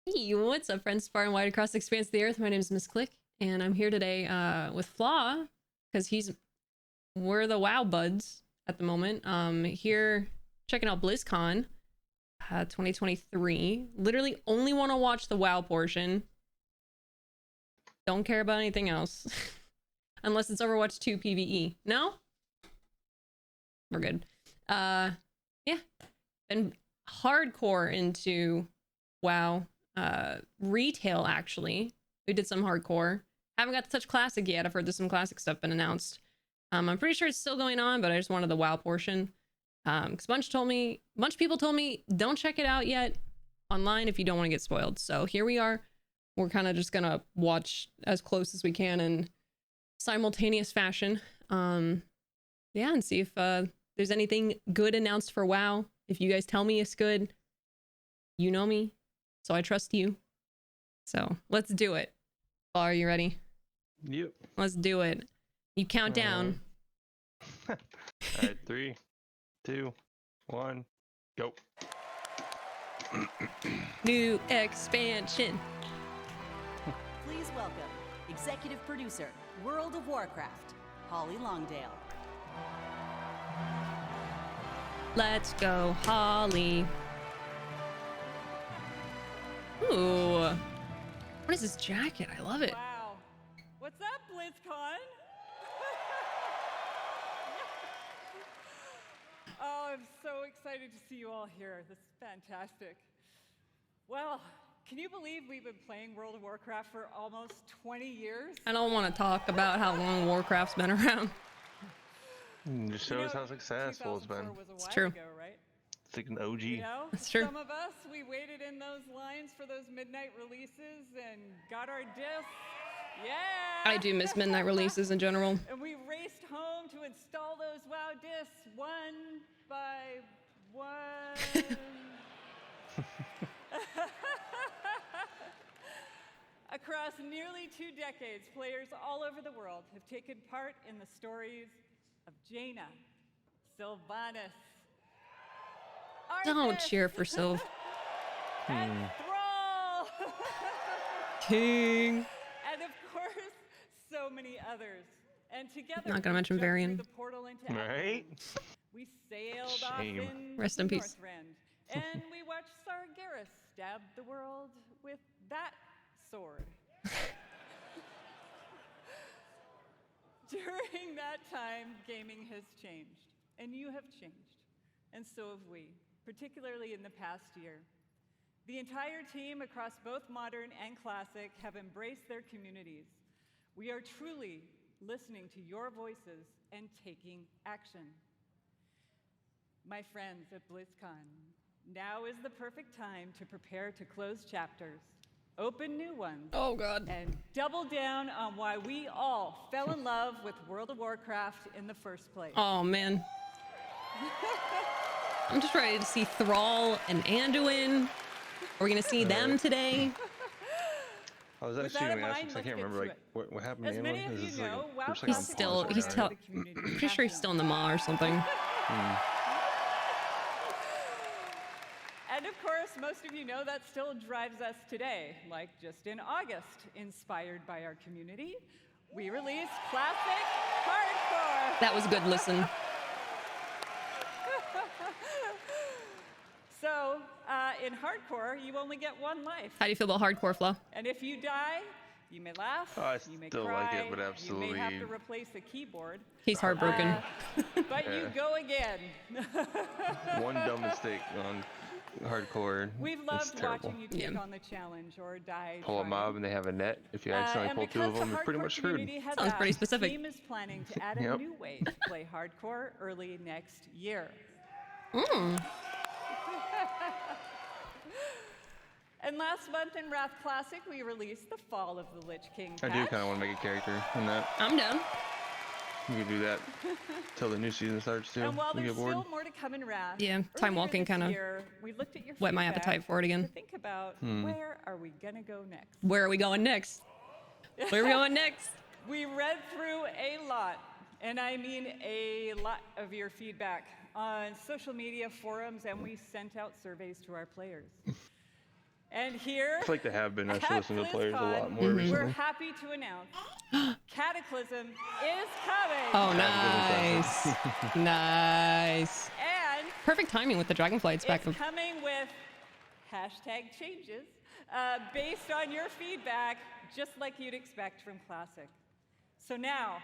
Hey, what's up, friends? Far and wide across the expanse of the earth. My name is MissClick, and I'm here today with Flaw, because we're the WoW buds at the moment. Here checking out BlizzCon 2023. Literally only want to watch the WoW portion. Don't care about anything else. Unless it's Overwatch 2 PvE. No? We're good. Yeah. Been hardcore into WoW. Retail, actually. We did some hardcore. Haven't got to touch classic yet. I've heard there's some classic stuff been announced. I'm pretty sure it's still going on, but I just wanted the WoW portion. Because a bunch of people told me don't check it out yet online if you don't want to get spoiled. So here we are. We're kind of just gonna watch as close as we can in simultaneous fashion. Yeah, and see if there's anything good announced for WoW. If you guys tell me it's good, you know me, so I trust you. So let's do it. Are you ready? Yep. Let's do it. You count down. All right, 3, 2, 1, go. New expansion. Please welcome executive producer, World of Warcraft, Holly Longdale. Let's go, Holly. Ooh. What is this jacket? I love it. Wow. What's up, BlizzCon? Oh, I'm so excited to see you all here. This is fantastic. Well, can you believe we've been playing World of Warcraft for almost 20 years? I don't want to talk about how long Warcraft's been around. Just shows how successful it's been. It's true. Ago, right? It's like an OG. You know, It's true. Some of us, we waited in those lines for those midnight releases and got our discs. Yeah! I do miss midnight releases in general. And we raced home to install those WoW discs one by one. Across nearly 2 decades, players all over the world have taken part in the stories of Jaina, Sylvanas, Don't Arthas, cheer for Sylv. and Thrall. King. And of course, so many others. And together, Not gonna mention we jumped Varian. through the portal into Right? Athens. We sailed off Shame. in Rest in peace. Northrend, and we watched Sargeras stab the world with that sword. During that time, gaming has changed, and you have changed, and so have we, particularly in the past year. The entire team across both modern and classic have embraced their communities. We are truly listening to your voices and taking action. My friends at BlizzCon, now is the perfect time to prepare to close chapters, open new ones, Oh god. and double down on why we all fell in love with World of Warcraft in the first place. Oh man. I'm just ready to see Thrall and Anduin. Are we gonna see them today? I was With actually that in going to ask mind, because I let's can't get remember to like it. what happened As to many anyone. of Is you this like know, a, WoW there's like He's a Classic still- sponsor he's behind tell- it? the community Pretty sure he's still in the maw or something. And of course, most of you know that still drives us today. Like just in August, inspired by our community, we released Classic Hardcore. That was a good listen. So, in Hardcore, you only get one life. How do you feel about hardcore, Flaw? And if you die, you may laugh, Oh, I you may still cry, like it, but you may have to absolutely- replace a keyboard. He's heartbroken. But you Yeah. go again. One dumb mistake on hardcore. We've it's loved terrible. watching you take Yeah. on the challenge or die Pull a trying. mob and they have a net. If you accidentally And pull 2 of because them, the you're pretty hardcore much screwed. community has Sounds pretty asked, specific. The team is planning to add a Yep. new way to play hardcore early next year. Mm. And last month in Wrath Classic, we released the Fall of the Lich King I do patch. kind of want to make a character in that. I'm done. You can do that till the new season starts too. And while We there's get bored. still more to come in Wrath, Yeah, time earlier walking this kinda year, we looked at your whet my feedback appetite for it again. To think about where are we gonna go next? Where are we going next? Where are we going next? We read through a lot, and I mean a lot of your feedback on social media forums, and we sent out surveys to our players. And here, I feel like they have been. I should at listen to players a lot BlizzCon, more we're recently. happy to announce Cataclysm is coming. Oh, nice. Nice. And Perfect timing with the Dragonflights back. it's coming with hashtag changes based on your feedback, just like you'd expect from Classic. So now,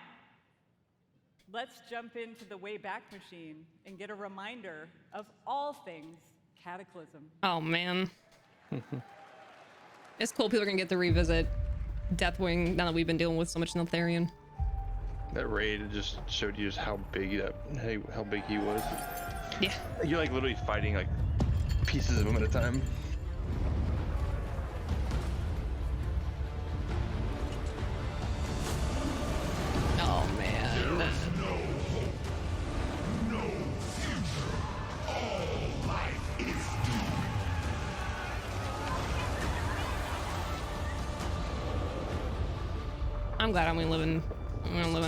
let's jump into the Wayback Machine and get a reminder of all things Cataclysm. Oh, man. It's cool. People are going to get to revisit Deathwing now that we've been dealing with so much Neltharion. That raid just showed you just how big how big he was. Yeah. You're like literally fighting like pieces of him at a time. Oh, man. I'm glad I'm gonna live in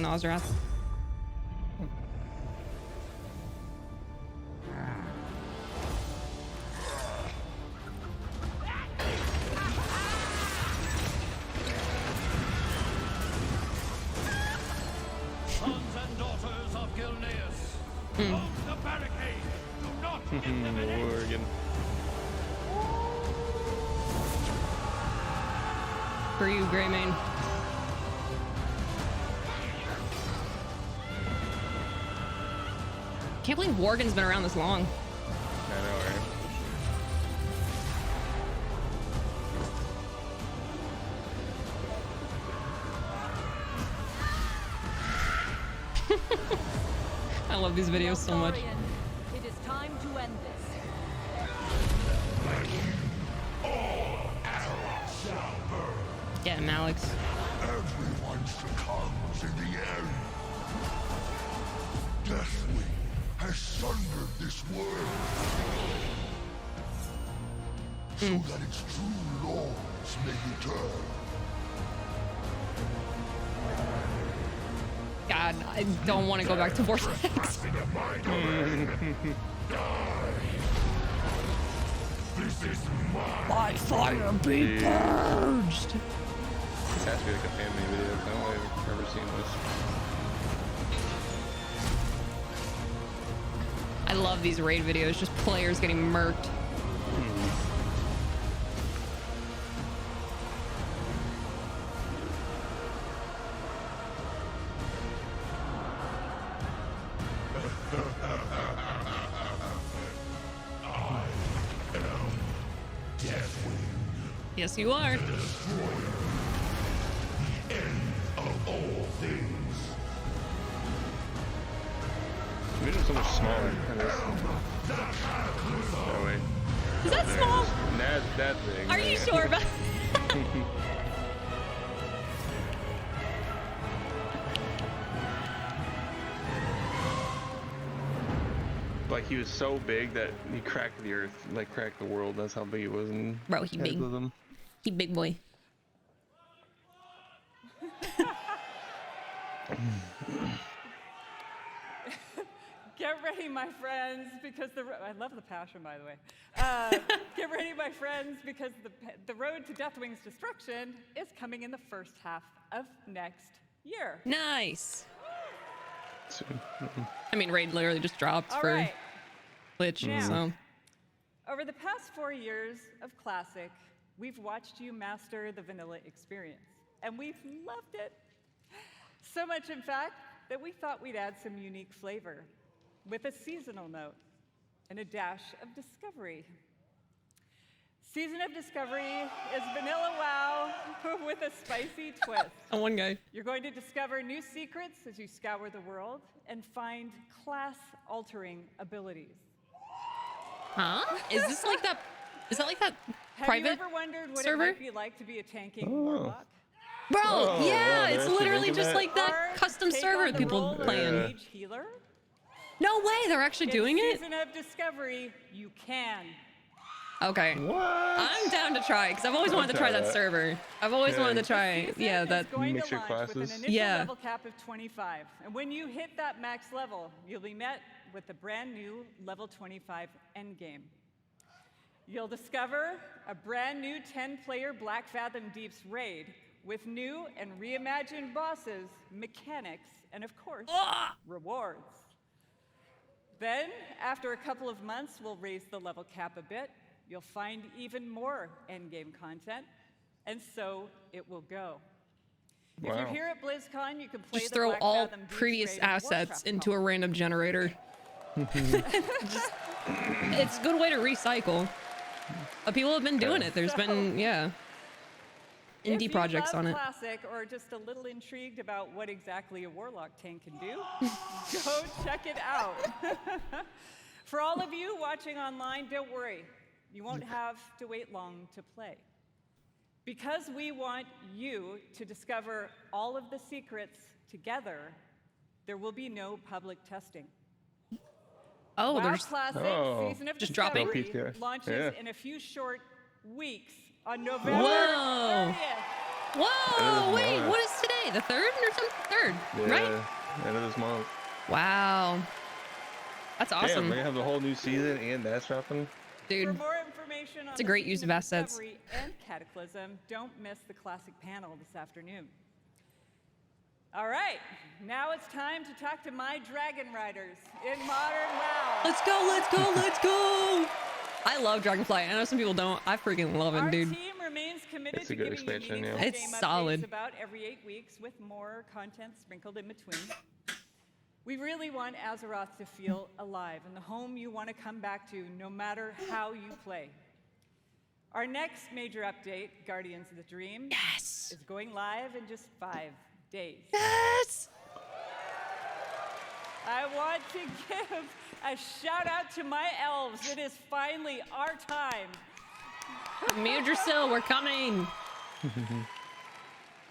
Ozrath. Sons and daughters of Gilneas, hold the barricade. Do not give them an inch. Oregon. For you, Greymane. Can't believe Worgen's been around this long. I know, right? I love these videos so much. Neltharion, it is time to end this. Get him, Alex. Everyone succumbs in the end. Deathwing has sundered this world so that its true lords may return. God, I don't want to go back to Vortex. This is my By fire be purged. This has to be like a family video. I don't think I've ever seen this. I love these raid videos, just players getting murked. Yes, you are. of all things. The video's so much smaller. Oh wait. Is that small? That thing. Are you sure about Like he was so big that he cracked the earth, like cracked the world. That's how big he was in Bro, he big. Cataclysm. He big boy. Get ready, my friends, because I love the passion, by the way. Get ready, my friends, because the road to Deathwing's destruction is coming in the first half of next year. Nice. Soon. I mean, raid literally just dropped All for right. Glitch, Now. so. Over the past 4 years of Classic, we've watched you master the vanilla experience, and we've loved it. So much, in fact, that we thought we'd add some unique flavor with a seasonal note and a dash of discovery. Season of Discovery is vanilla WoW with a spicy twist. One guy. You're going to discover new secrets as you scour the world and find class-altering abilities. Huh? Is this like that? Is that like that Have private you ever wondered what server? it might be like to be a tanking warlock? Bro, Oh, yeah, wow, they're it's actually literally making just that? like that Or custom take server on the people role of playing. Yeah. mage healer? No way, they're actually doing In it? Season of Discovery, you can. Okay. What? I'm down to try, because I've always wanted to try try that that. server. I've always Yeah. wanted to try, Season yeah, is that. going Mix to your launch with an classes. initial Yeah. level cap of 25. And when you hit that max level, you'll be met with the brand new level 25 endgame. You'll discover a brand new 10-player Black Fathom Deeps raid with new and reimagined bosses, mechanics, and of course, rewards. Then, after a couple of months, we'll raise the level cap a bit. You'll find even more endgame content, and so it will go. If you're Wow. here at BlizzCon, you can play Just the throw Black all Fathom Deeps previous raid in assets Warcraft into a mode. random generator. It's a good way to recycle. But people have been doing it. There's been, yeah, indie projects If you on love it. Classic or just a little intrigued about what exactly a Warlock tank can do, go check it out. For all of you watching online, don't worry. You won't have to wait long to play. Because we want you to discover all of the secrets together, there will be no public testing. Oh, WoW there's Classic Oh. Season of Just drop it. Discovery No PTR. launches Yeah. in a few short weeks on November Whoa. 30th. Whoa, wait, month. what is today? The 3rd or something? 3rd, Yeah, right? end of this month. Wow. That's Damn, awesome, they have the whole new season and that's dropping. For dude. more information on a the great use Season of assets. Discovery and Cataclysm, don't miss the Classic panel this afternoon. All right, now it's time to talk to my Dragon Riders in Modern WoW. Let's go, let's go, let's go. I love Dragonflight. I know some people don't. I freaking love it, Our dude. team remains committed It's to a good giving expansion, you yeah. meaningful It's game solid. updates about every 8 weeks with more content sprinkled in between. We really want Azeroth to feel alive and the home you want to come back to no matter how you play. Our next major update, Guardians of the Dream, Yes. is going live in just 5 days. Yes. I want to give a shout out to my elves. It is finally our time. Mudrasil, we're coming.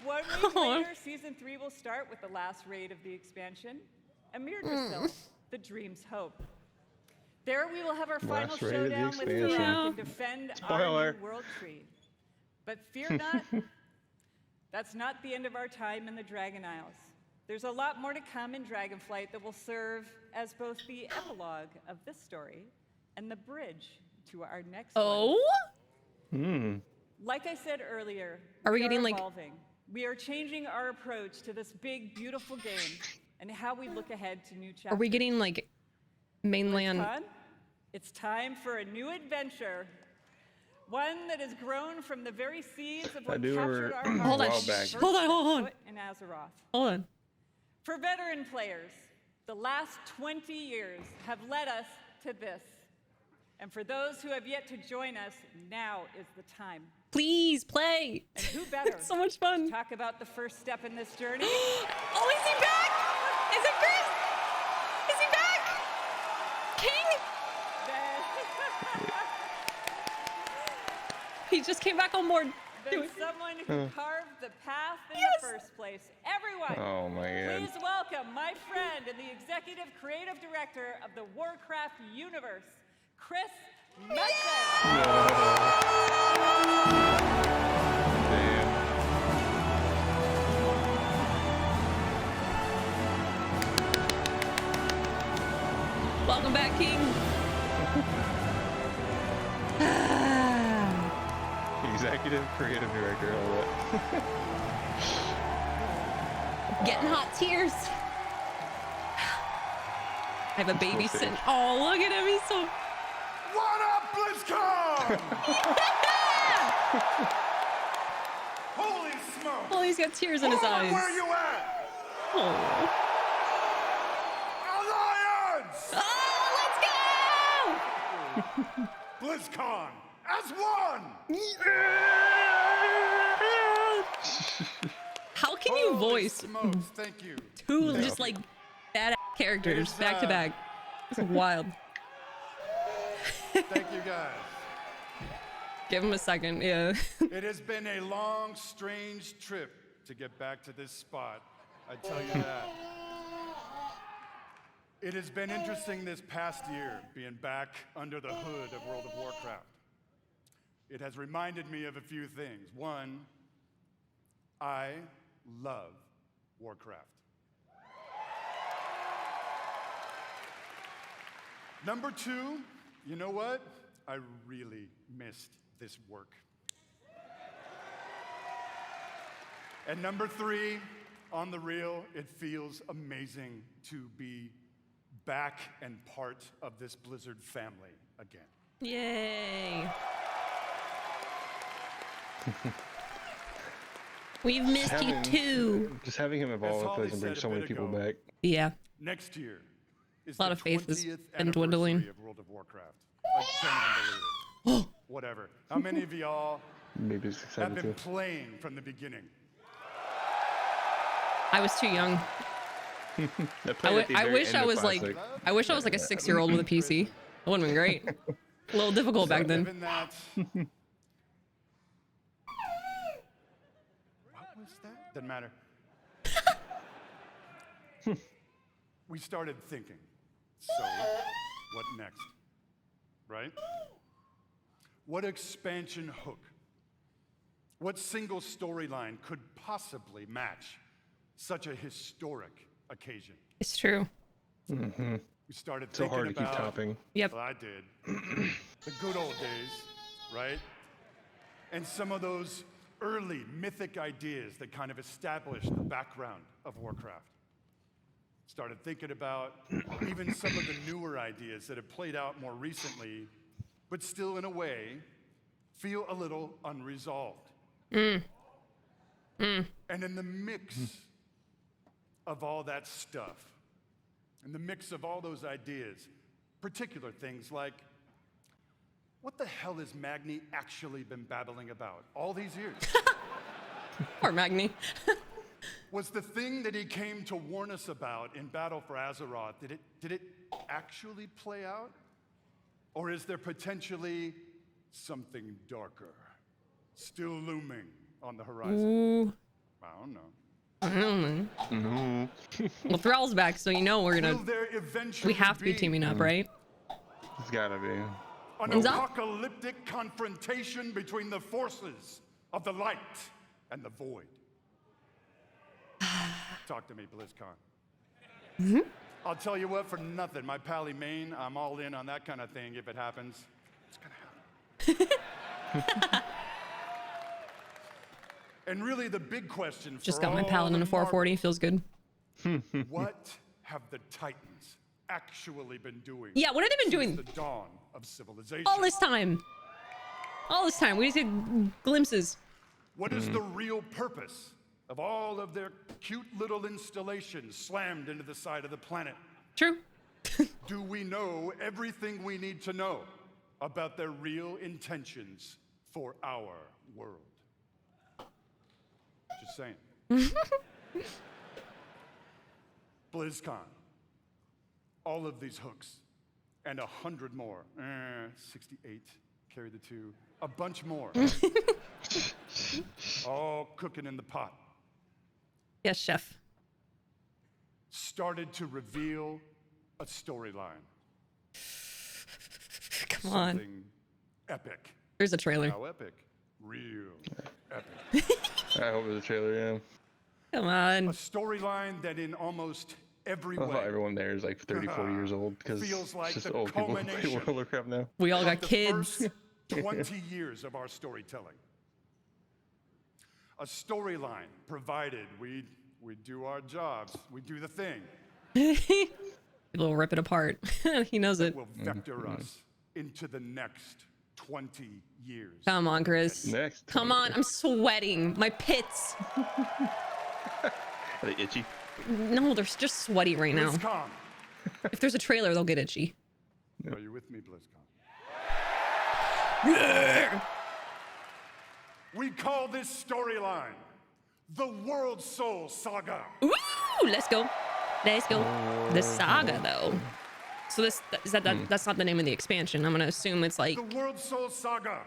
1 week later, Season 3 will start with the last raid of the expansion, Amirdrasil, the Dream's Hope. There we will have our final Last raid of the showdown with expansion. Phil Yeah. and defend Spoiler. our new world tree. But fear not, that's not the end of our time in the Dragon Isles. There's a lot more to come in Dragonflight that will serve as both the epilogue of this story and the bridge to our next one. Oh, Like I said earlier, Are we getting, like- evolving. We are changing our approach to this big, beautiful game and how we look ahead to new chapters. are we getting like mainland? Fun? It's time for a new adventure. One that has grown from the very seeds of what do captured remember our a hearts. Hold on, while back. shh, hold on, hold on. Foot in Azeroth. Hold on. For veteran players, the last 20 years have led us to this. And for those who have yet to join us, now is the time. Please play. And who better It's so much fun. to talk about the first step in this journey? Oh, is he back? Is it Chris? Is he back? King? He just came back on board. There's someone who carved the path in Yes. the first place. Everyone, Oh my god. please welcome my friend and the executive creative director of the Warcraft universe, Chris Metzen. Damn. Welcome back, King. Executive creative director, all that. Getting hot tears. I have a baby sitting. Oh, look at him. He's so. What up, BlizzCon? Holy smoke! Oh, he's got tears in his Hold on, eyes. where you at? Oh. Alliance! Oh, let's go! BlizzCon as one! How can you Holy voice smokes, thank you. two just like bad characters It's, back to back? It's wild. Thank you guys. Give him a second. Yeah. It has been a long, strange trip to get back to this spot. I tell you that. It has been interesting this past year being back under the hood of World of Warcraft. It has reminded me of a few things. One, I love Warcraft. Number two, you know what? I really missed this work. And number 3, on the real, it feels amazing to be back and part of this Blizzard family again. Yay. We've missed you too. Just having him evolve, I Holly feel like, can bring said a so many bit people ago, back. Yeah. Next year is A lot the of faith has 20th been dwindling. anniversary of World of Warcraft. I can't even believe it. Whatever. How many of y'all Maybe it's have excited been too. playing from the beginning? I was too young. I wish I was like a 6-year-old with a PC. That would've been great. A little difficult back then. Given that, what was that? Doesn't matter. We started thinking, so what next? Right? What expansion hook? What single storyline could possibly match such a historic occasion? It's true. We started So thinking hard to keep about, topping. Yep. well, I did. The good old days, right? And some of those early mythic ideas that kind of established the background of Warcraft. Started thinking about even some of the newer ideas that have played out more recently, but still in a way feel a little unresolved. And in the mix of all that stuff, in the mix of all those ideas, particular things like, what the hell has Magni actually been babbling about all these years? Poor Magni. Was the thing that he came to warn us about in Battle for Azeroth, did it actually play out? Or is there potentially something darker still looming on the horizon? Ooh. I don't know. I don't know. Well, Thrall's back, so you know we're Will gonna. there eventually We have to be teaming up, right? It's gotta be. an Is that- apocalyptic confrontation between the forces of the light and the void? Talk to me, BlizzCon. I'll tell you what, for nothing, my pally Maine, I'm all in on that kind of thing if it happens. It's gonna happen. And really the big question for Just got my all Paladin the to 440. Feels good. what have the Titans actually been doing? Yeah, what have they been doing since the dawn of civilization? all this time? All this time. We just get glimpses. What is the real purpose of all of their cute little installations slammed into the side of the planet? True. Do we know everything we need to know about their real intentions for our world? Just saying. BlizzCon. All of these hooks and 100 more. 68, carry the 2. A bunch more. All cooking in the pot. Yes, chef. Started to reveal a storyline. Come on. Something epic. Here's a trailer. How epic? Real epic. I hope it's a trailer, yeah. Come A on. storyline that in almost every I thought way everyone there is like 30, 40 years old because feels like it's just the old people who play culmination World of Warcraft now. We all of got the kids. first 20 years of our storytelling. A storyline provided we do our jobs, we do the thing, People will rip it apart. He knows it. will vector us into the next 20 years. Come on, Chris. Next. Come on. I'm sweating. My pits. Are they itchy? No, they're just sweaty right now. BlizzCon. If there's a trailer, they'll get itchy. Are you with me, BlizzCon? We call this storyline the World Soul Saga. Ooh, let's go. Let's go. The saga, though. So that's not the name of the expansion. I'm gonna assume it's like The World Soul Saga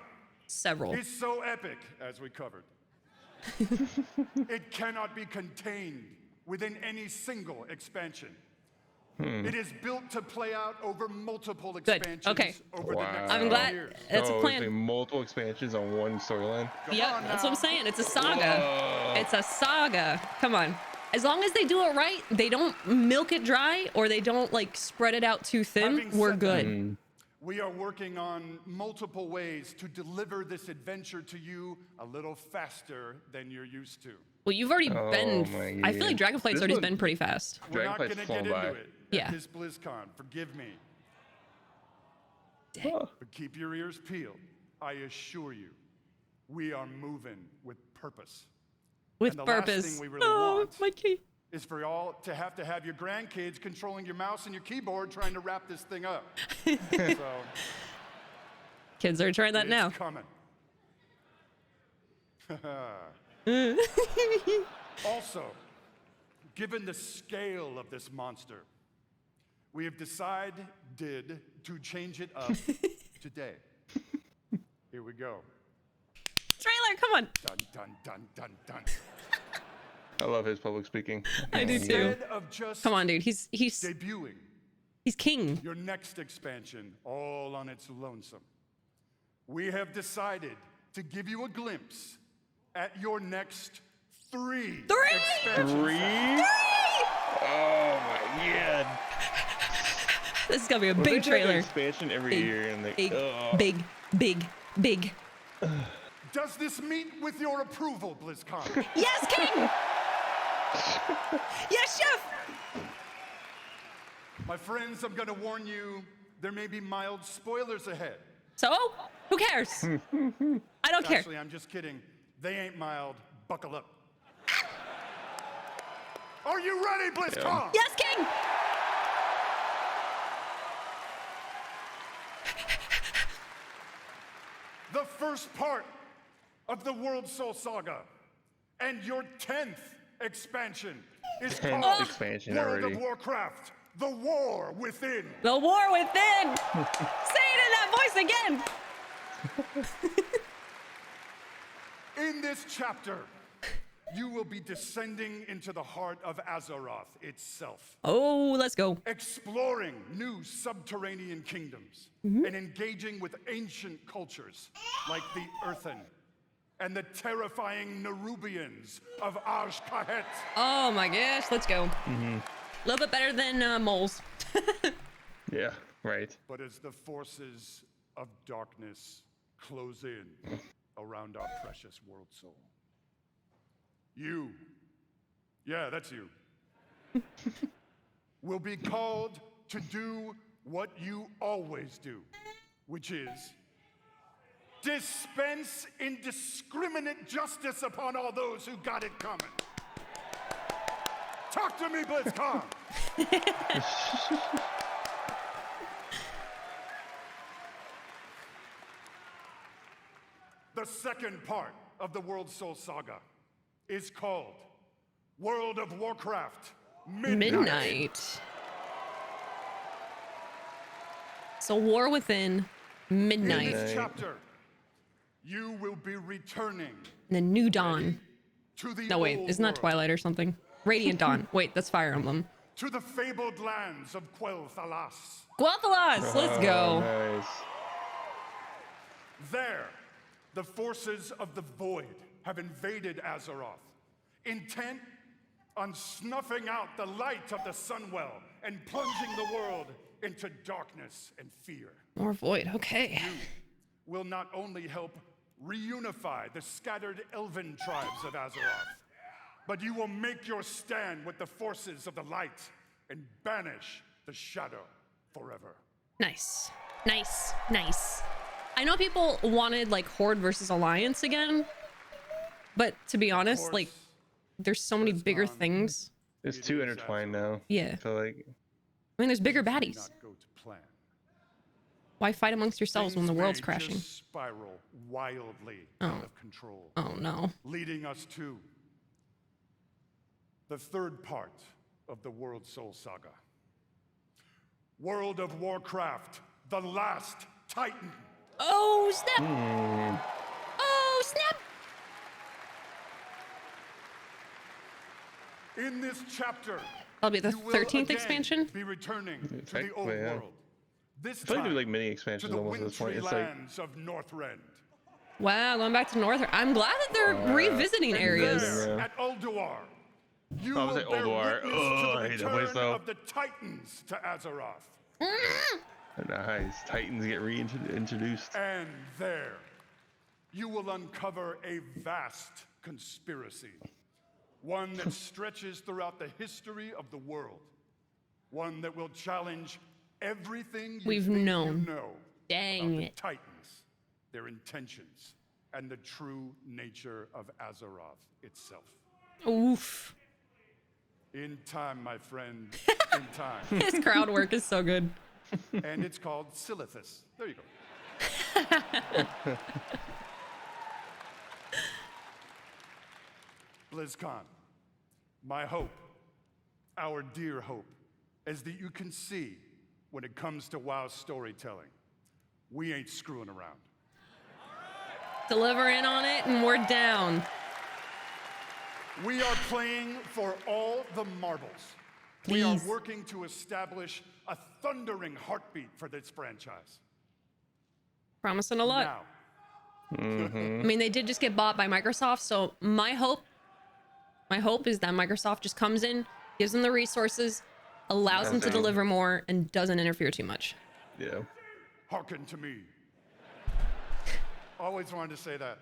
several. is so epic, as we covered. It cannot be contained within any single expansion. It is built to play out over multiple expansions Okay. over the next I'm 10 glad- years. That's a Oh, plan. it's like multiple expansions on one storyline. Yeah, on that's what I'm now. saying. It's a saga. It's a saga. Come on. As long as they do it right, they don't milk it dry or they don't like spread it out too thin, Having we're said good. we are working on multiple ways to deliver this adventure to you a little faster than you're used to. Well, you've already Oh been. my I feel like God. Dragonflight's This already one- been pretty fast. We're not Dragonflight's going to flown get into by. it Yeah. at this BlizzCon. Forgive me. Oh. But keep your ears peeled. I assure you, we are moving with purpose. With And the last purpose. thing we really Oh, want my key. is for y'all to have your grandkids controlling your mouse and your keyboard trying to wrap this thing up. So Kids are trying that it's now. coming. Also, given the scale of this monster, we have decided to change it up today. Here we go. Trailer, come on. Dun, dun, dun, dun, dun. I love his public speaking. I do too. Instead of just Come on, dude. He's debuting king. your next expansion all on its lonesome, we have decided to give you a glimpse at your next three expansions. Three? Oh my God. This is gonna be a They big do like an trailer. expansion every Big, year, and they. Big, oh. big, big, big. Does this meet with your approval, BlizzCon? Yes, king. Yes, chef. My friends, I'm going to warn you, there may be mild spoilers ahead. So, who cares? I don't care. Actually, I'm just kidding. They ain't mild. Buckle up. Are you ready, BlizzCon? Yes, king. The first part of the World Soul Saga and your 10th expansion is 10th called expansion World already. of Warcraft, The War Within. The war within. Say it in that voice again. In this chapter, you will be descending into the heart of Azeroth itself, Oh, let's go. exploring new subterranean kingdoms and engaging with ancient cultures like the Earthen and the terrifying Nerubians of Azj-Kahet. Oh my gosh, let's go. A little bit better than moles. Yeah, right. But as the forces of darkness close in around our precious world soul, yeah, that's you, will be called to do what you always do, which is dispense indiscriminate justice upon all those who got it coming. Talk to me, BlizzCon. The second part of the World Soul Saga is called World of Warcraft Midnight. So war within In midnight. this chapter, you will be returning And then new dawn. to the No, wait, old isn't that world, Twilight or something? Radiant dawn. Wait, that's Fire Emblem. to the fabled lands of Quel'Thalas. Guathalas, let's Oh, go. nice. There, the forces of the Void have invaded Azeroth, intent on snuffing out the light of the Sunwell and plunging the world into darkness and fear. More void, okay. Will not only help reunify the scattered elven tribes of Azeroth, but you will make your stand with the forces of the light and banish the shadow forever. Nice. Nice. Nice. I know people wanted like Horde versus Alliance again, but to be honest, course, like there's so many bigger BlizzCon. things. It's It too is intertwined now. Yeah. I feel like. I mean, there's bigger Did baddies. not go to plan. Why fight amongst yourselves when the Things world's may crashing? just spiral wildly Oh. out of control, Oh no. leading us to the third part of the World Soul Saga. World of Warcraft, the Last Titan. Oh snap! Oh snap! In this chapter, That'll be the you will 13th again expansion. be returning to the old Technically, yeah. world. This I feel like time they're like mini to expansions the almost at this point. wintry It's like. lands of Northrend. Wow, going back to Northern. I'm glad that they're revisiting And areas. there, Yeah. at Ulduar, you Oh, I will was like bear Ulduar. witness Ugh, to I the hate that place, return though. of the Titans to Azeroth. Nice. Titans get reintroduced. And there, you will uncover a vast conspiracy. One that stretches throughout the history of the world. One that will challenge everything We've think known. you know Dang about the it. Titans, their intentions, and the true nature of Azeroth itself. Oof. In time, my friend, in time. His crowd work is so good. And it's called Silithus. There you go. BlizzCon, my hope, our dear hope, is that you can see when it comes to WoW storytelling, we ain't screwing around. Deliver in on it and we're down. We are playing for all the marbles. We are Please. working to establish a thundering heartbeat for this franchise. Promising a lot. Now, I mean, they did just get bought by Microsoft, so my hope is that Microsoft just comes in, gives them the resources, allows them to That's it. deliver more, and doesn't interfere too much. Yeah. hearken to me. Always wanted to say that.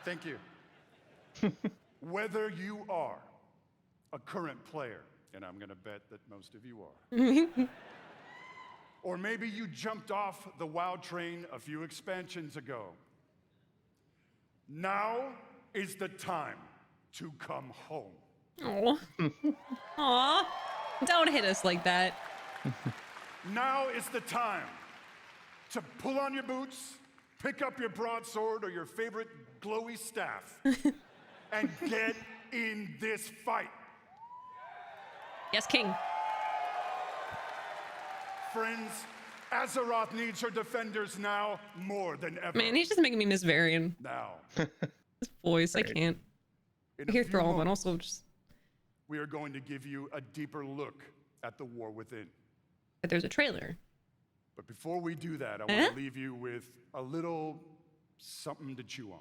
Thank you. Whether you are a current player, and I'm going to bet that most of you are, or maybe you jumped off the WoW train a few expansions ago, now is the time to come home. Oh. Aw. Don't hit us like that. Now is the time to pull on your boots, pick up your broadsword or your favorite glowy staff, and get in this fight. Yes, King. Friends, Azeroth needs her defenders now more than ever. Man, he's just making me miss Varian. Now, His voice, I can't. in I a hear few Thrall, but moments, also just we are going to give you a deeper look at the war within. that there's a trailer. But before we do that, I want to leave you with a little something to chew on.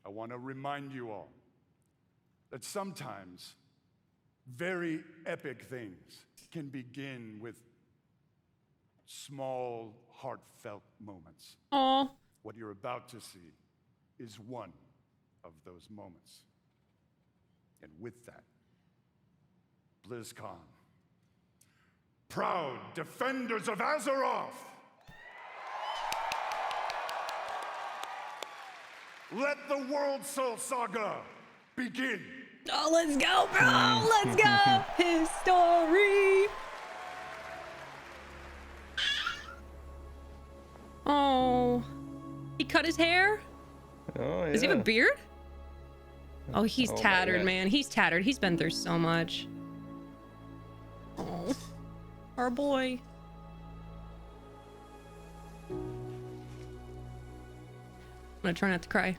I want to remind you all that sometimes very epic things can begin with small, heartfelt moments. Aw. What you're about to see is one of those moments. And with that, BlizzCon, proud defenders of Azeroth, let the World Soul Saga begin. Oh, let's go, bro! Let's go! History! Oh. He cut his hair? Oh, yeah. Does he have a beard? Oh, he's Oh my tattered, God. man. He's tattered. He's been through so much. Oh. Our boy. I'm gonna try not to cry.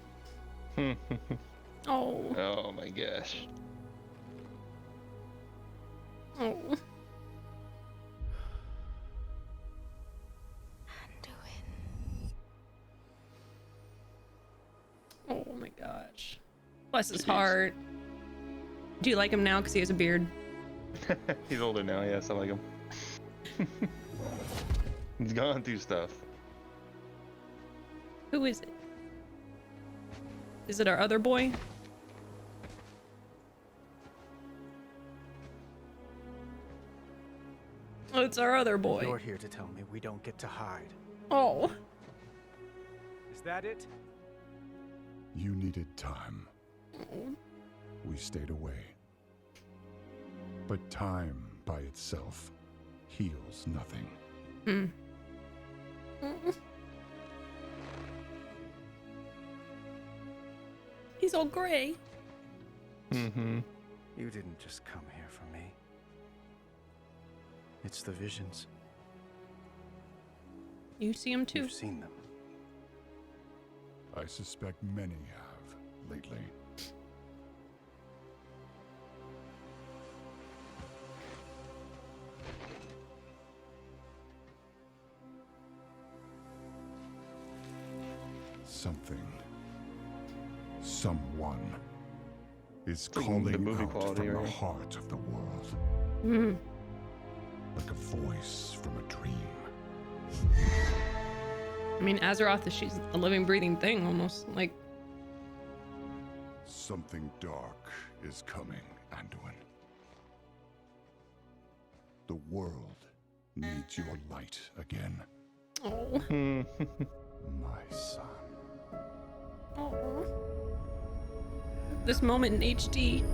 Oh. Oh my gosh. Oh. Oh my gosh. Bless his heart. Do you like him now because he has a beard? He's older now, yes, I like him. He's gone through stuff. Who is it? Is it our other boy? Oh, it's our other boy. You're here to tell me we don't get to hide. Oh. Is that it? You needed time. We stayed away. But time by itself heals nothing. He's all gray. Mm-hmm. You didn't just come here for me. It's the visions. You see him too. You've seen them. I suspect many have lately. Something, someone is Like calling the movie out quality, from the right? heart of the world. like a voice from a dream. I mean, Azeroth, she's a living, breathing thing almost. Like, Something dark is coming, Anduin. The world needs your light again, oh, my son. oh. This moment in HD.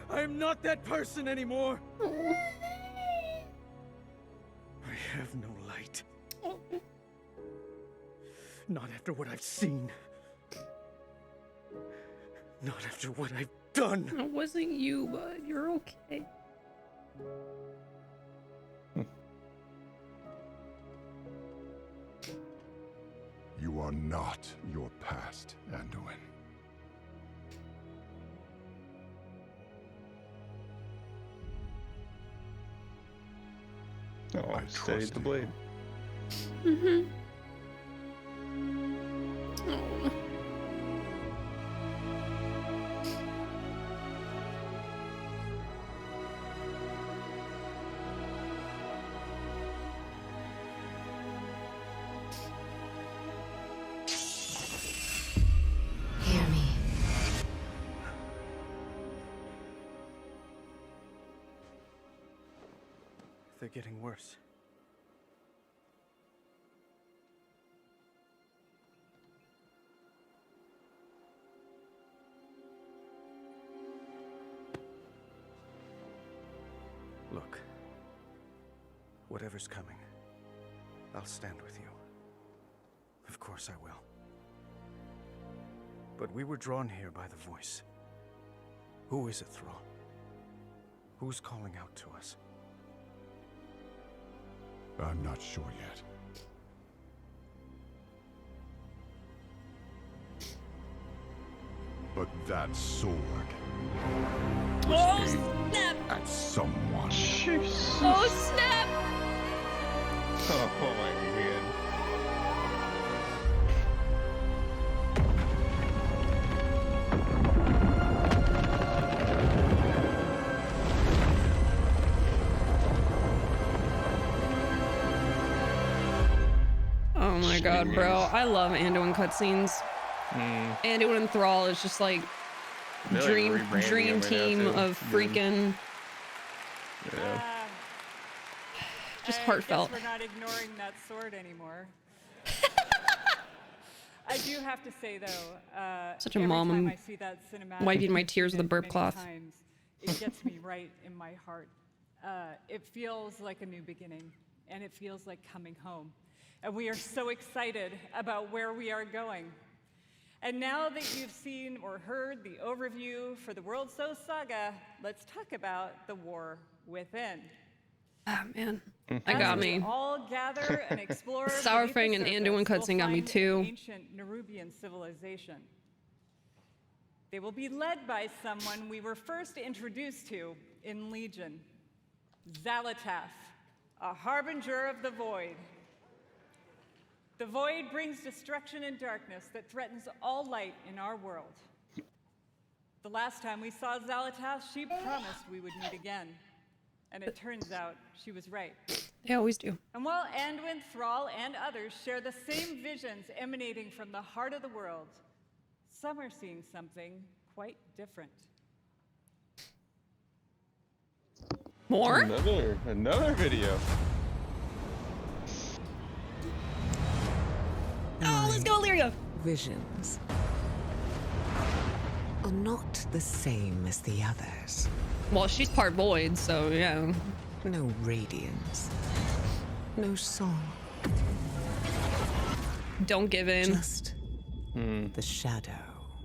I'm not that person anymore. I have no light. Not after what I've seen. Not after what I've done. It wasn't you, bud. You're okay. You are not your past, Anduin. Oh, I steady trust the you. blade. Mm-hmm. Oh. Hear me. They're getting worse. Look, whatever's coming, I'll stand with you. Of course I will. But we were drawn here by the voice. Who is it, Thrall? Who's calling out to us? I'm not sure yet. But that sword Oh, aimed snap! at someone. Jeez. Oh, snap! Oh my god. Oh my god, bro. I love Anduin cutscenes. Anduin and Thrall is just like They're, like, dream rebranding them right now, team too. of Good. freaking Yeah. just I heartfelt. guess we're not ignoring that sword anymore. I do have to say though, Such a every mom, time I'm I see that cinematic, wiping my I've tears seen with a it burp many cloth. times, it gets me right in my heart. It feels like a new beginning, and it feels like coming home. And we are so excited about where we are going. And now that you've seen or heard the overview for the World So Saga, let's talk about the war within. Ah, man. That As got we me. all gather and explore Sourfang beneath and the Anduin surface, cutscene got me we'll find too. an ancient Nerubian civilization. They will be led by someone we were first introduced to in Legion, Xal'atath, a harbinger of the void. The void brings destruction and darkness that threatens all light in our world. The last time we saw Xal'atath, she promised we would meet again. And it turns out she was right. They always do. And while Anduin, Thrall, and others share the same visions emanating from the heart of the world, some are seeing something quite different. More? Another video. Oh, let's go, Illyria! Visions are not the same as the others. Well, she's part void, so yeah. No radiance. No song. Don't give in. Just the shadow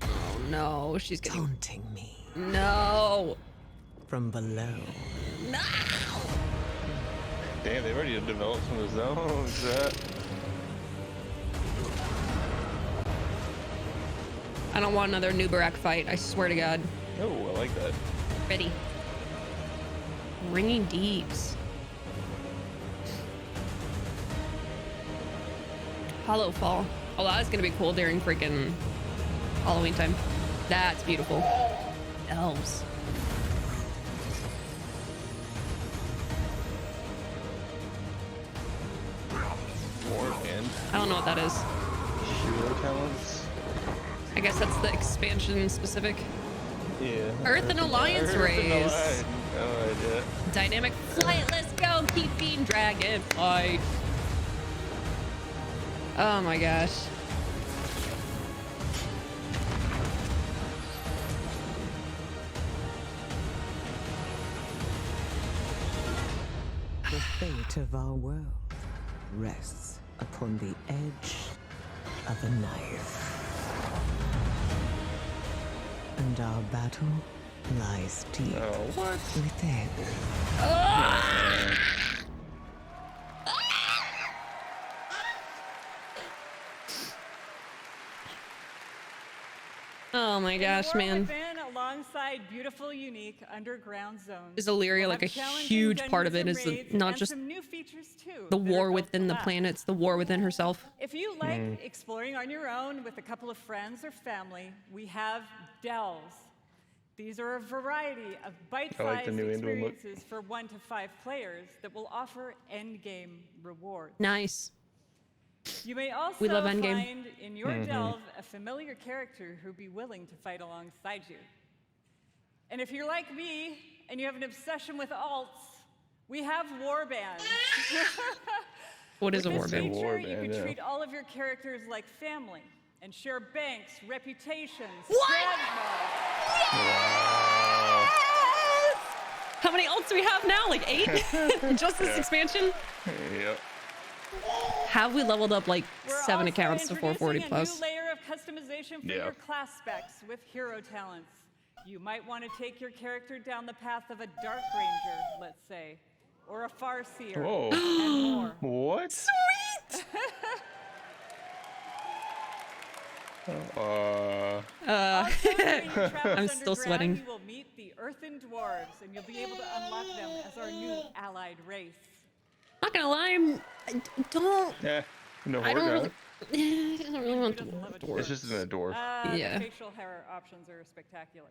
Oh no, she's getting. taunting me No! from below. No! Damn, they've already developed some of the zones. I don't want another Nubarak fight, I swear to God. Oh, I like that. Ready. Ringing Deeps. Hollow Fall. Oh, that's gonna be cool during freaking Halloween time. That's beautiful. Elves. I don't know what that is. Hero talents. I guess that's the expansion specific. Yeah. Earth and Alliance Earth and raise. Alliance. Oh, yeah. Dynamic flight, let's go! Keep being dragon flight. Oh my gosh. The fate of our world rests upon the edge of a knife. And our battle lies deep Oh, what? within. Oh my gosh, War man. Within, alongside beautiful, unique underground zones. Is Illyria We'll like a have challenging huge part of it? dungeons Is and raids not and just some new features too the that are war built within to the last. planets, the war within herself? If you like exploring on your own with a couple of friends or family, we have delves. These are a variety of bite-sized new Indolent look. experiences for 1 to 5 players that will offer endgame rewards. Nice. You may also We love endgame. find in your delve a familiar character who'd be willing to fight alongside you. And if you're like me and you have an obsession with alts, we have warbands. What is a With this warband? feature, you Warband, can yeah. treat all of your characters like family and share banks, reputations, What? strat mods. Wow. How many ults do we have now? Like 8? Just this expansion? Yep. Have we leveled up like We're 7 also accounts to introducing 440 a plus? new layer of customization for Yeah. your class specs with hero talents. You might want to take your character down the path of a Dark Ranger, let's say, or a Farseer, Whoa. and more. What? Sweet! Also, during your travels I'm still underground, sweating. You will meet the Earthen Dwarves, and you'll be able to unlock them as our new allied race. Not gonna lie, I don't. Yeah. No I don't horde, really. I don't really want Who the doesn't love a dwarf. It's just in a dwarf. Yeah. The facial hair options are spectacular.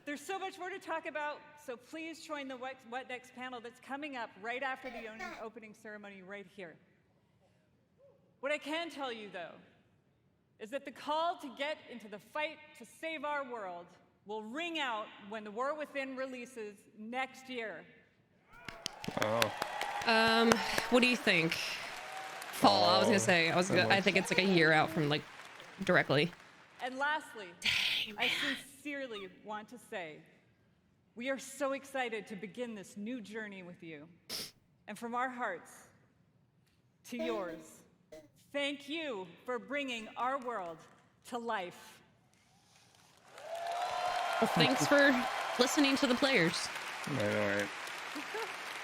There's so much more to talk about, so please join the What Next panel that's coming up right after the opening ceremony right here. What I can tell you, though, is that the call to get into the fight to save our world will ring out when The War Within releases next year. Oh. What do you think? Fall. I was gonna say. I think it's like a year out from like directly. And lastly, I sincerely want to say, we are so excited to begin this new journey with you. And from our hearts to yours, thank you for bringing our world to life. Well, thanks for listening to the players. I know, right?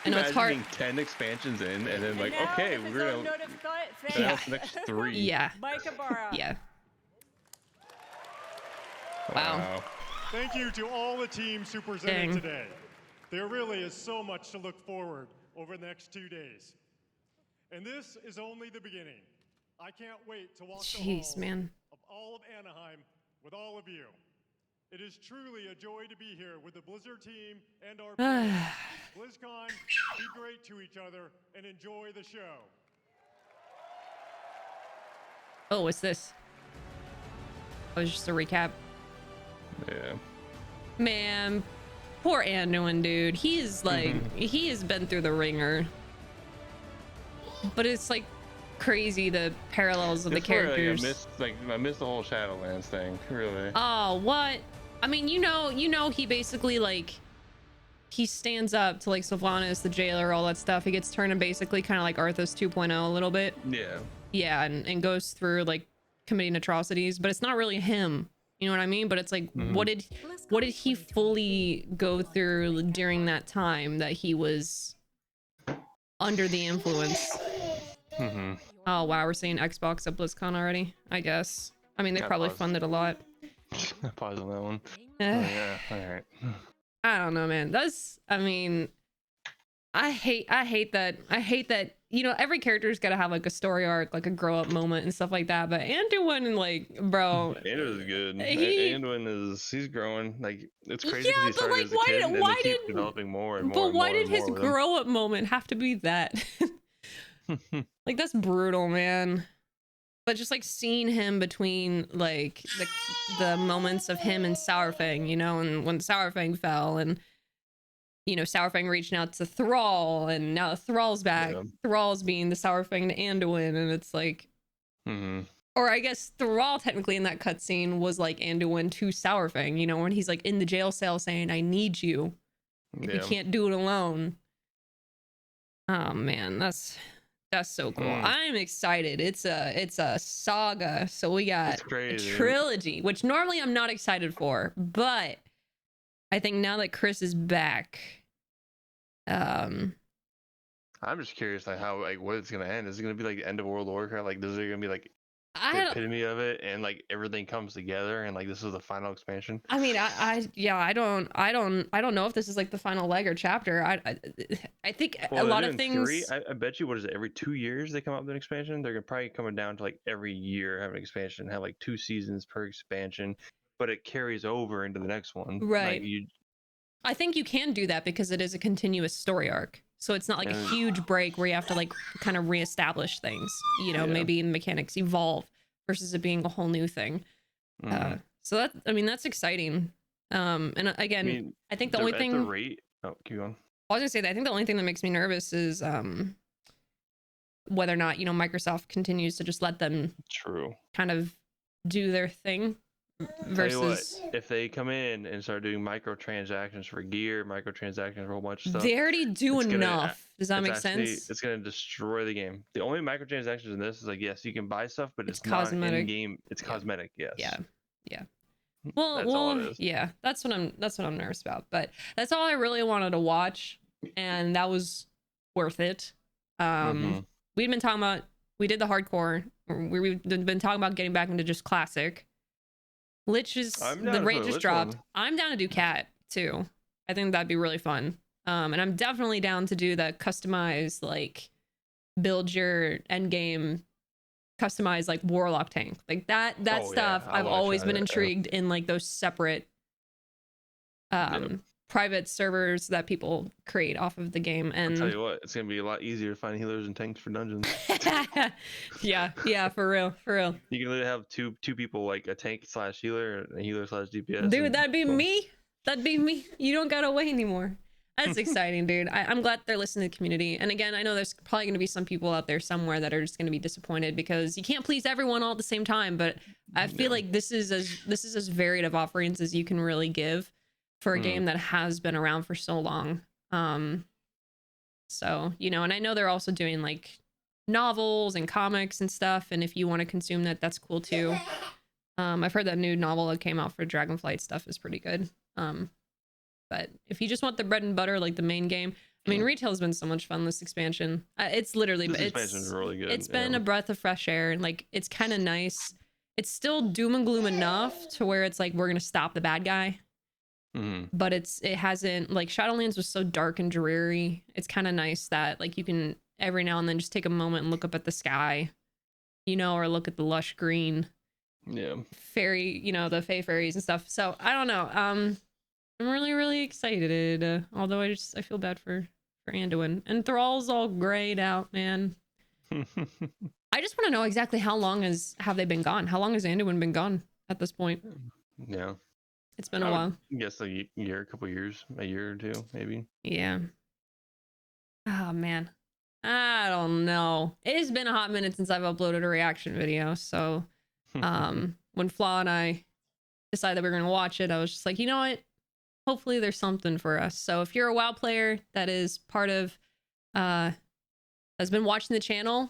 I know it's Imagine hard. being 10 expansions in, and then like, And now, okay, with his we're own gonna note of thought, announce thank the next 3. Yeah. Mike Ibarra. Yeah. Wow. Thank you to all the teams who presented Dang. today. There really is so much to look forward over the next 2 days. And this is only the beginning. I can't wait to walk the Jeez, halls man. of all of Anaheim with all of you. It is truly a joy to be here with the Blizzard team and our players. BlizzCon, be great to each other and enjoy the show. Oh, what's this? Oh, it's just a recap. Yeah. Man, poor Anduin, dude. He's like, he has been through the ringer. But it's like crazy the parallels of the This is where, characters. I missed the whole Shadowlands thing, really. Oh, what? I mean, you know, he basically like, he stands up to like Sylvanas, the jailer, all that stuff. He gets turned in basically kind of like Arthas 2.0 a little bit. Yeah. Yeah, and goes through like committing atrocities, but it's not really him. You know what I mean? But it's like, what did he fully go through during that time that he was under the influence? Oh wow, we're seeing Xbox at BlizzCon already. I guess. I mean, they Yeah, probably pause. funded a lot. Pause on that one. Oh, Eh, yeah. All right. I don't know, man. I mean, I hate that, you know, every character's gotta have like a story arc, like a grow up moment and stuff like that. But Anduin, like, bro, Anduin is good. He- He's growing. Like, it's crazy Yeah, because he but, started like, as a why kid, did- and why they keep did- developing more and more. but and why more did and his more with him. grow up moment have to be that? Like, that's brutal, man. But just like seeing him between like the moments of him and Sourfang, you know, and when Sourfang fell, and you know, Sourfang reaching out to Thrall, and now Thrall's back. Yeah. Thrall's being the Sourfang to Anduin, and it's like, or I guess Thrall technically in that cutscene was like Anduin to Sourfang, you know, when he's like in the jail cell saying, "I need you. You can't do it alone." Oh man, that's so cool. I'm excited. It's a saga, so we got a trilogy, which normally I'm not excited for, but I think now that Chris is back, I'm just curious, like how, like what it's gonna end. Is it gonna be like the end of World of Warcraft? Like, is it gonna be like the epitome of it, and like everything comes together, and like this is the final expansion? I mean, I don't know if this is like the final leg or chapter. I think a lot of things. I bet you, what is it? Every 2 years they come up with an expansion. They're probably coming down to like every year have an expansion, have like 2 seasons per expansion, but it carries over into the next one. Right. Like I think you can do that because it is a continuous story arc. So it's not like a huge break where you have to like kind of reestablish things, you know, maybe mechanics evolve versus it being a whole new thing. So that, I mean, that's exciting. And again, I think the only thing, keep going. I was gonna say that I think the only thing that makes me nervous is whether or not, you know, Microsoft continues to just let them kind of do their thing. Versus, if they come in and start doing microtransactions for gear, microtransactions for a whole bunch of stuff, they already do enough. Does that make sense? It's going to destroy the game. The only microtransactions in this is like, yes, you can buy stuff, but it's cosmetic. Not in game. It's cosmetic. Yes. Yeah. Well, yeah. That's what I'm nervous about. But that's all I really wanted to watch, and that was worth it. We'd been talking about, we did the hardcore. We've been talking about getting back into just classic. Lich is, the rate just dropped. I'm down to do Cat too. I think that'd be really fun. And I'm definitely down to do the customized, like build your end game, customized like Warlock tank, like that stuff. I've always been intrigued in like those separate private servers that people create off of the game. And I'll tell you what, it's gonna be a lot easier to find healers and tanks for dungeons. yeah, for real. You can literally have two people, like a tank / healer and a healer / DPS. Dude, that'd be me. You don't gotta wait anymore. That's exciting, dude. I'm glad they're listening to the community. And again, I know there's probably going to be some people out there somewhere that are just going to be disappointed because you can't please everyone all at the same time. But I feel like this is as varied of offerings as you can really give for a game that has been around for so long. So, you know, and I know they're also doing like novels and comics and stuff. And if you want to consume that, that's cool too. I've heard that new novel that came out for Dragonflight stuff is pretty good. But if you just want the bread and butter, like the main game, I mean, retail's been so much fun this expansion. It's literally, expansion's really good. It's been a breath of fresh air, and like it's kind of nice. It's still doom and gloom enough to where it's like we're gonna stop the bad guy, but it hasn't, like Shadowlands was so dark and dreary. It's kind of nice that like you can every now and then just take a moment and look up at the sky, you know, or look at the lush green, fairy, you know, the Fae fairies and stuff. So I don't know. I'm really excited. Although I feel bad for Anduin, and Thrall's all grayed out, man. I just want to know exactly how long have they been gone? How long has Anduin been gone at this point? Yeah, it's been a while. I guess a year, a couple years, a year or two, maybe. Yeah. Oh man, I don't know. It has been a hot minute since I've uploaded a reaction video. So, when Flaw and I decided that we were gonna watch it, I was just like, you know what? Hopefully there's something for us. So if you're a WoW player that is part of, has been watching the channel,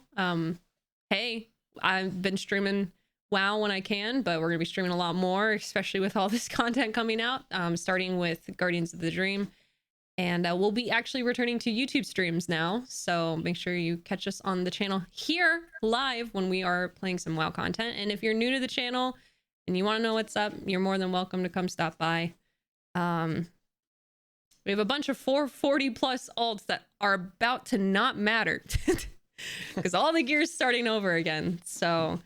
hey, I've been streaming WoW when I can, but we're gonna be streaming a lot more, especially with all this content coming out, starting with Guardians of the Dream. And we'll be actually returning to YouTube streams now. So make sure you catch us on the channel here live when we are playing some WoW content. And if you're new to the channel and you wanna know what's up, you're more than welcome to come stop by. We have a bunch of 440 plus alts that are about to not matter because all the gear's starting over again. So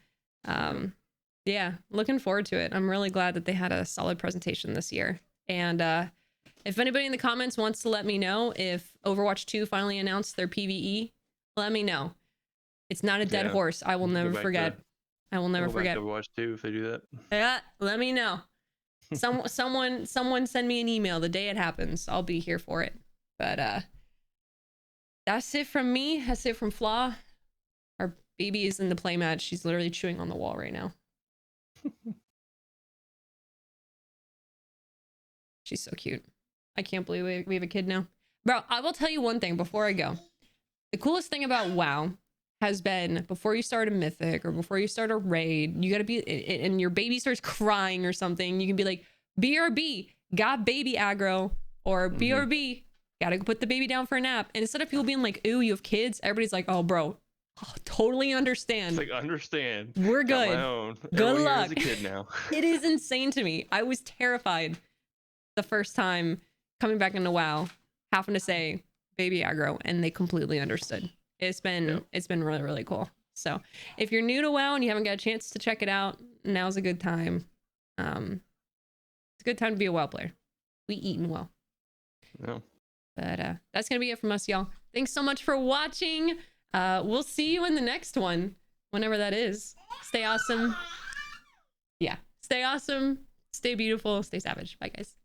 yeah, looking forward to it. I'm really glad that they had a solid presentation this year. And if anybody in the comments wants to let me know if Overwatch 2 finally announced their PvE, let me know. It's not a dead Yeah. horse. I will never back to- forget. I will never Go back forget. to Overwatch 2 if they do that. Yeah, let me know. Someone send me an email the day it happens. I'll be here for it. But that's it from me. That's it from Flaw. Our baby is in the playmat. She's literally chewing on the wall right now. She's so cute. I can't believe we have a kid now. Bro, I will tell you one thing before I go. The coolest thing about WoW has been before you start a mythic or before you start a raid, you gotta be, and your baby starts crying or something, you can be like, BRB, got baby aggro, or BRB, gotta go put the baby down for a nap. And instead of people being like, ooh, you have kids, everybody's like, oh, bro, totally understand. It's like, understand. We're Got good. my own. Good Everyone here luck. is a kid now. It is insane to me. I was terrified the first time coming back into WoW, having to say baby aggro, and they completely understood. It's been really, really cool. So if you're new to WoW and you haven't got a chance to check it out, now's a good time. It's a good time to be a WoW player. We eatin' well. No. But that's gonna be it from us, y'all. Thanks so much for watching. We'll see you in the next one, whenever that is. Stay awesome. Yeah, stay awesome, stay beautiful, stay savage. Bye, guys.